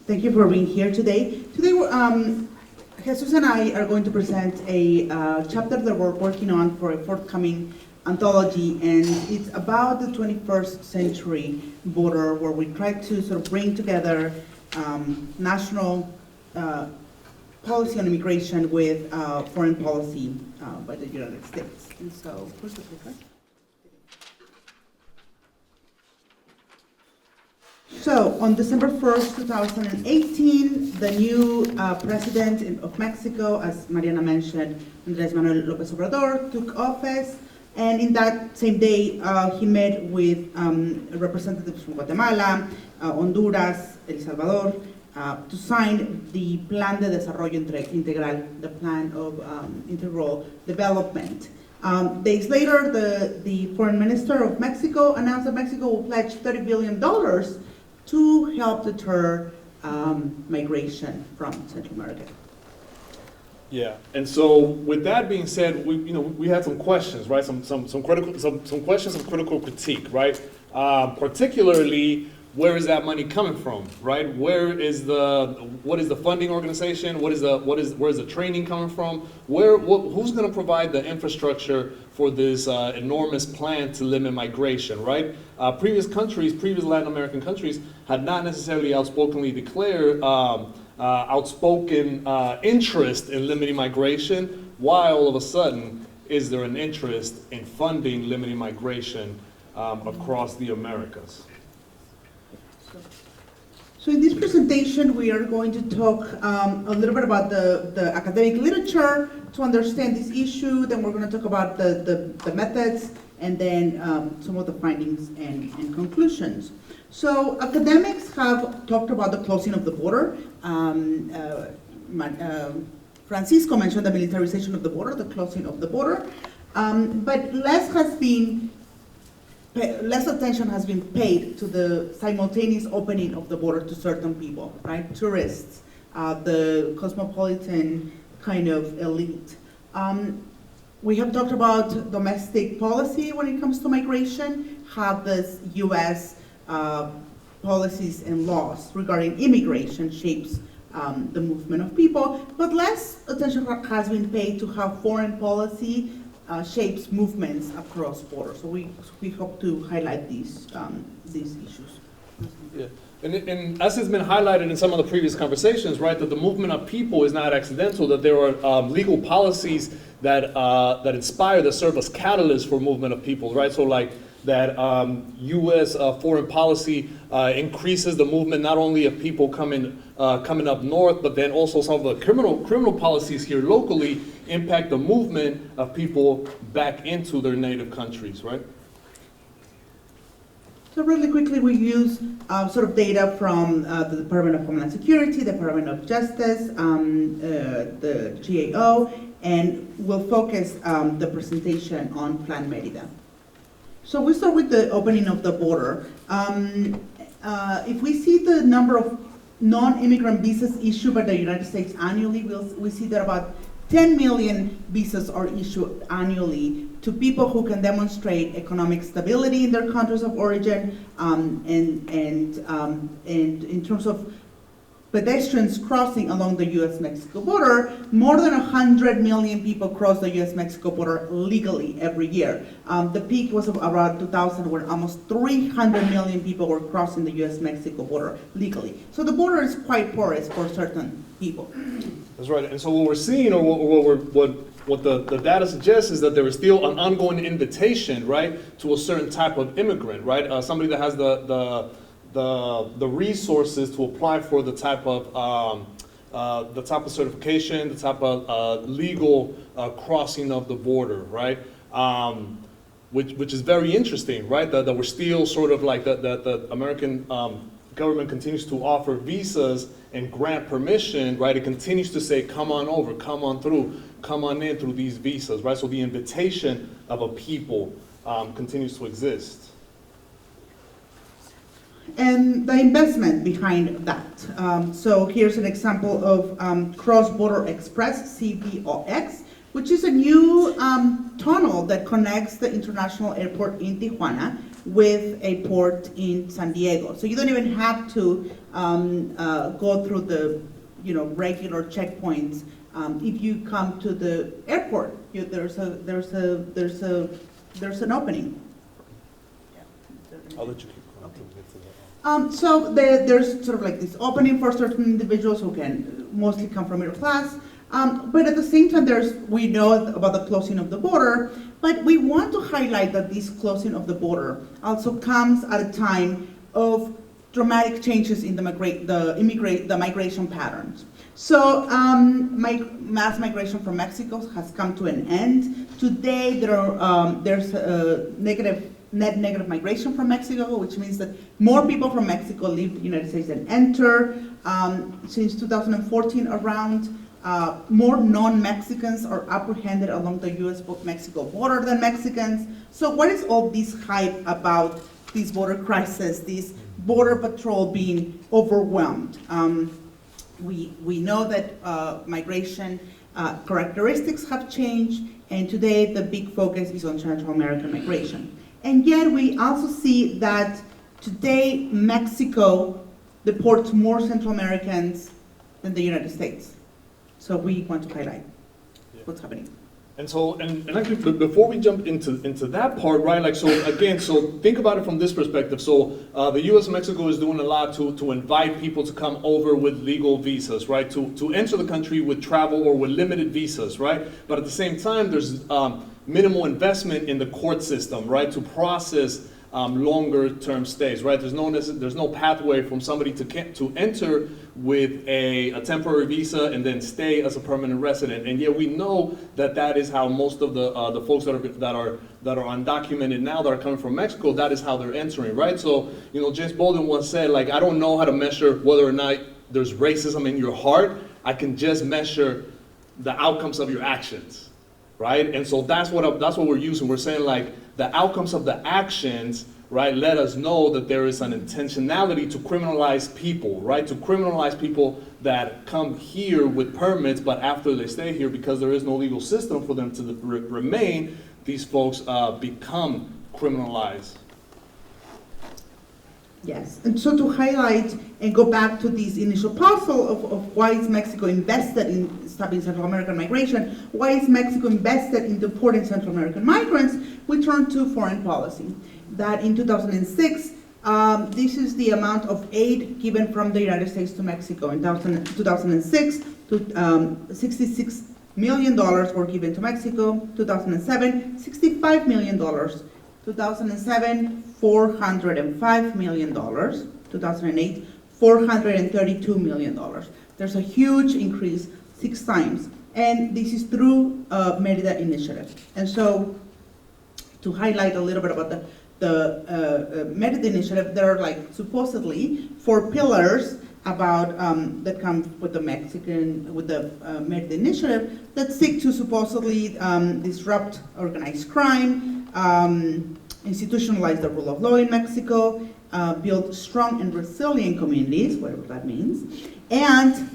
Thank you for being here today. Today, Jesus and I are going to present a chapter that we're working on for a forthcoming anthology, and it's about the 21st century border, where we try to sort of bring together national policy on immigration with foreign policy by the United States. And so, first of all, so, on December 1st, 2018, the new president of Mexico, as Mariana mentioned, Andrés Manuel López Obrador, took office. And in that same day, he met with representatives from Guatemala, Honduras, El Salvador, to sign the Plan de Desarrollo Integral, the plan of integral development. Days later, the foreign minister of Mexico announced that Mexico will pledge $30 billion to help deter migration from Central America. Yeah, and so with that being said, we had some questions, right? Some questions of critical critique, right? Particularly, where is that money coming from, right? What is the funding organization? Where is the training coming from? Who's going to provide the infrastructure for this enormous plan to limit migration, right? Previous Latin American countries had not necessarily outspokenly declared outspoken interest in limiting migration. Why all of a sudden is there an interest in funding limiting migration across the Americas? So in this presentation, we are going to talk a little bit about the academic literature to understand this issue. Then we're going to talk about the methods, and then some of the findings and conclusions. So academics have talked about the closing of the border. Francisco mentioned the militarization of the border, the closing of the border, but less attention has been paid to the simultaneous opening of the border to certain people, right? Tourists, the cosmopolitan kind of elite. We have talked about domestic policy when it comes to migration, how this U.S. Policies and laws regarding immigration shapes the movement of people, but less attention has been paid to how foreign policy shapes movements across borders. So we hope to highlight these issues. Yeah. And as has been highlighted in some of the previous conversations, right, that the movement of people is not accidental, that there are legal policies that inspire, that serve as catalysts for movement of people, right? So like that U.S. Foreign policy increases the movement not only of people coming up north, but then also some of the criminal policies here locally impact the movement of people back into their native countries, right? So really quickly, we use sort of data from the Department of Homeland Security, the Department of Justice, the GAO, and we'll focus the presentation on Plan Mérida. So we start with the opening of the border. If we see the number of non-immigrant visas issued by the United States annually, we see that about 10 million visas are issued annually to people who can demonstrate economic stability in their countries of origin, and in terms of pedestrians crossing along the U.S.-Mexico border, more than 100 million people cross the U.S.-Mexico border legally every year. The peak was around 2000, where almost 300 million people were crossing the U.S.-Mexico border legally. So the border is quite porous for certain people. That's right. And so what we're seeing, or what the data suggests, is that there is still an ongoing invitation, right, to a certain type of immigrant, right? Somebody that has the resources to apply for the type of certification, the type of legal crossing of the border, right? Which is very interesting, right? That we're still sort of like the American government continues to offer visas and grant permission, right? It continues to say, come on over, come on through, come on in through these visas, right? So the invitation of a people continues to exist. And the investment behind that. So here's an example of Cross-Border Express, CBOX, which is a new tunnel that connects the international airport in Tijuana with a port in San Diego. So you don't even have to go through the regular checkpoints. If you come to the airport, there's an opening. I'll let you keep going. So there's sort of like this opening for certain individuals who can mostly come from middle class, but at the same time we know about the closing of the border, but we want to highlight that this closing of the border also comes at a time of dramatic changes in the migration patterns. So mass migration from Mexico has come to an end. Today there's a net negative migration from Mexico, which means that more people from Mexico leave the United States than enter. Since 2014 around, more non-Mexicans are apprehended along the U.S.-Mexico border than Mexicans. So what is all this hype about this border crisis, this border patrol being overwhelmed? We know that migration characteristics have changed, and today the big focus is on Central American migration. And yet we also see that today Mexico deports more Central Americans than the United States. So we want to highlight what's happening. And so, and actually, before we jump into that part, right? Like, so again, so think about it from this perspective. So the U.S. and Mexico is doing a lot to invite people to come over with legal visas, right? To enter the country with travel or with limited visas, right? But at the same time, there's minimal investment in the court system, right? To process longer term stays, right? There's no pathway from somebody to enter with a temporary visa and then stay as a permanent resident. And yet we know that is how most of the folks that are undocumented now that are coming from Mexico, that is how they're entering, right? So, James Baldwin once said, like, I don't know how to measure whether or not there's racism in your heart. I can just measure the outcomes of your actions, right? And so that's what we're using. We're saying, like, the outcomes of the actions, right, let us know that there is an intentionality to criminalize people, right? To criminalize people that come here with permits, but after they stay here, because there is no legal system for them to remain, these folks become criminalized. Yes, and so to highlight and go back to this initial puzzle of why is Mexico invested in stopping Central American migration, why is Mexico invested in deporting Central American migrants, we turn to foreign policy. That in 2006, this is the amount of aid given from the United States to Mexico. In 2006, $66 million were given to Mexico. 2007, $65 million. 2007, $405 million. 2008, $432 million. There's a huge increase, 6 times. And this is through Merida Initiative. And so, to highlight a little bit about the Merida Initiative, there are like supposedly 4 pillars about that come with the Merida Initiative that seek to supposedly disrupt organized crime, institutionalize the rule of law in Mexico, build strong and resilient communities, whatever that means, and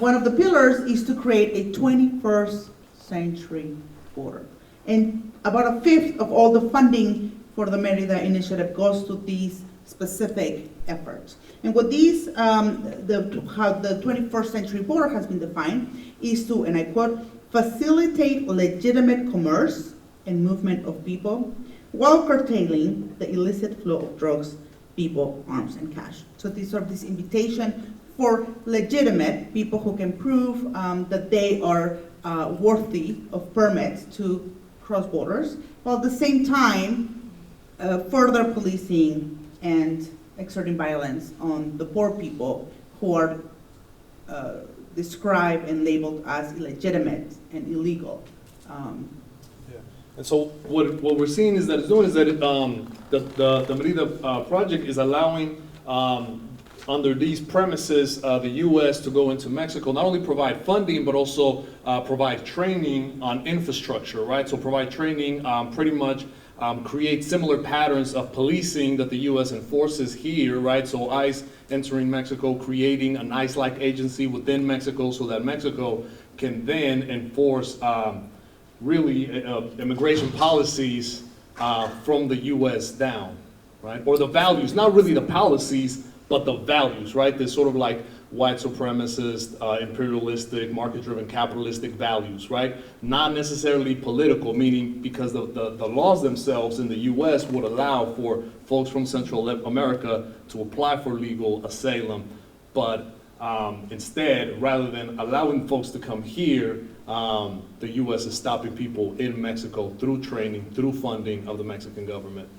one of the pillars is to create a 21st century border. And about a fifth of all the funding for the Merida Initiative goes to these specific efforts. And what these, how the 21st century border has been defined is to, and I quote, facilitate legitimate commerce and movement of people while curtailing the illicit flow of drugs, people, arms, and cash. So these are this invitation for legitimate people who can prove that they are worthy of permits to cross borders, while at the same time further policing and exerting violence on the poor people who are described and labeled as illegitimate and illegal. And so what we're seeing is that it's doing is that the Merida project is allowing, under these premises, the U.S. to go into Mexico, not only provide funding, but also provide training on infrastructure, right? So provide training, pretty much create similar patterns of policing that the U.S. enforces here, right? So ICE entering Mexico, creating an ICE-like agency within Mexico so that Mexico can then enforce really immigration policies from the U.S. down. right? Or the values, not really the policies, but the values, right? This sort of like white supremacist, imperialistic, market-driven, capitalistic values, right? Not necessarily political, meaning because the laws themselves in the US would allow for folks from Central America to apply for legal asylum, but instead, rather than allowing folks to come here, the US is stopping people in Mexico through training, through funding of the Mexican government.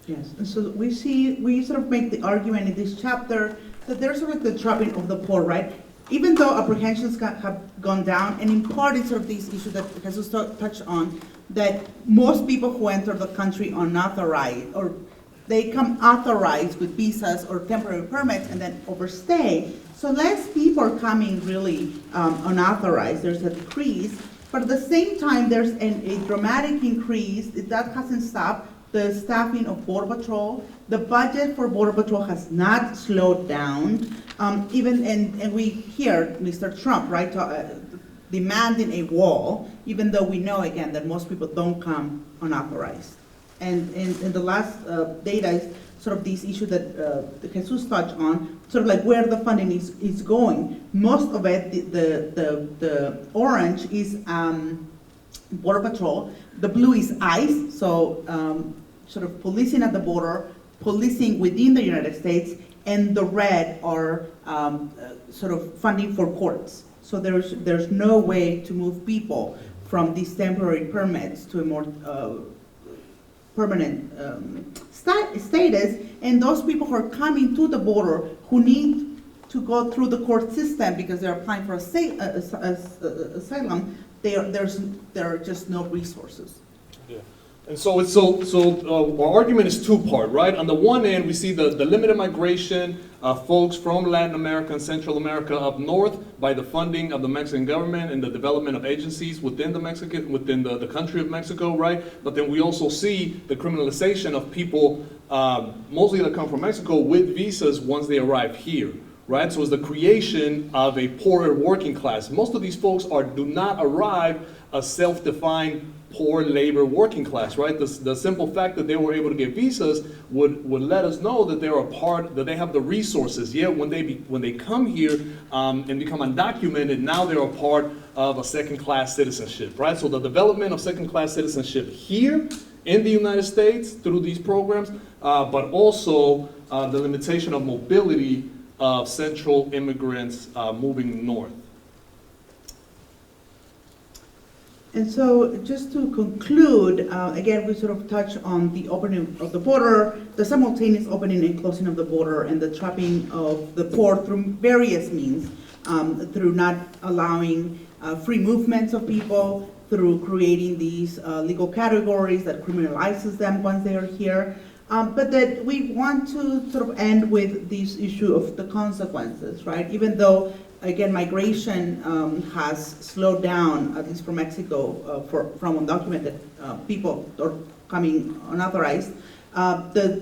Yes, and so we sort of make the argument in this chapter that there's sort of the trapping of the poor, right? Even though apprehensions have gone down, and in part it's sort of this issue that Jesus touched on, that most people who enter the country unauthorized, or they come authorized with visas or temporary permits and then overstay. So less people are coming really unauthorized. There's a decrease, but at the same time there's a dramatic increase. That hasn't stopped. The staffing of Border Patrol, the budget for Border Patrol has not slowed down. And we hear Mr. Trump, right, demanding a wall, even though we know again that most people don't come unauthorized. And the last data is sort of this issue that Jesus touched on, sort of like where the funding is going. Most of it, the orange is Border Patrol. The blue is ICE, so sort of policing at the border, policing within the United States, and the red are sort of funding for courts. So there's no way to move people from these temporary permits to a more permanent status, and those people who are coming to the border who need to go through the court system because they're applying for asylum, there are just no resources. Yeah. And so our argument is two-part, right? On the one end, we see the limited migration of folks from Latin America and Central America up north by the funding of the Mexican government and the development of agencies within the country of Mexico, right? But then we also see the criminalization of people, mostly that come from Mexico, with visas once they arrive here. Right, so it's the creation of a poorer working class. Most of these folks do not arrive a self-defined poor labor working class, right? The simple fact that they were able to get visas would let us know that they're that they have the resources. Yet when they come here and become undocumented, now they're a part of a second-class citizenship, right? So the development of second-class citizenship here in the United States through these programs, but also the limitation of mobility of central immigrants moving north. And so just to conclude, again, we sort of touch on the opening of the border, the simultaneous opening and closing of the border, and the trapping of the poor through various means, through not allowing free movements of people, through creating these legal categories that criminalizes them once they are here. But that we want to sort of end with this issue of the consequences, right? Even though, again, migration has slowed down, at least from Mexico, from undocumented people or coming unauthorized, the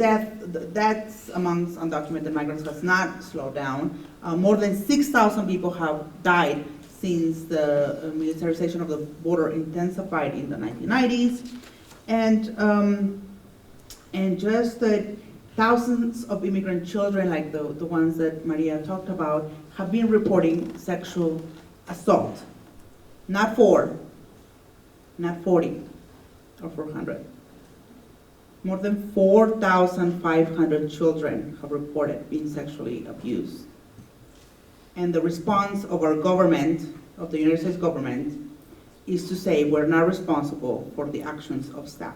deaths amongst undocumented migrants has not slowed down. More than 6,000 people have died since the militarization of the border intensified in the 1990s. And just that thousands of immigrant children, like the ones that Maria talked about, have been reporting sexual assault. Not 4, not 40, or 400. More than 4,500 children have reported being sexually abused. And the response of our government, of the United States government, is to say we're not responsible for the actions of staff.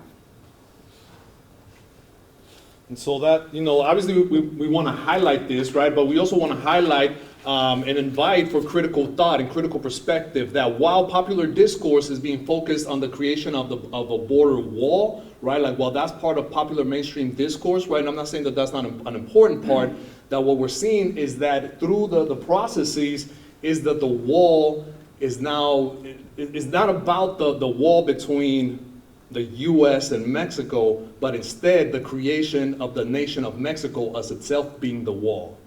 And so that, obviously we want to highlight this, right? But we also want to highlight and invite for critical thought and critical perspective that while popular discourse is being focused on the creation of a border wall, right? Like, while that's part of popular mainstream discourse, right? And I'm not saying that that's not an important part, that what we're seeing is that through the processes is that the wall is now, it's not about the wall between the US and Mexico, but instead the creation of the nation of Mexico as itself being the wall,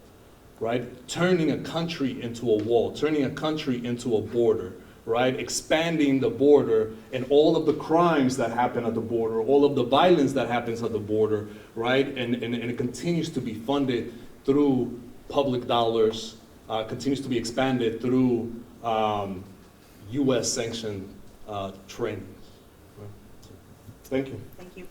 right? Turning a country into a wall, turning a country into a border, right, expanding the border and all of the crimes that happen at the border, all of the violence that happens at the border, right, and it continues to be funded through public dollars, continues to be expanded through U.S. sanctioned trainings. Right? Thank you. Thank you.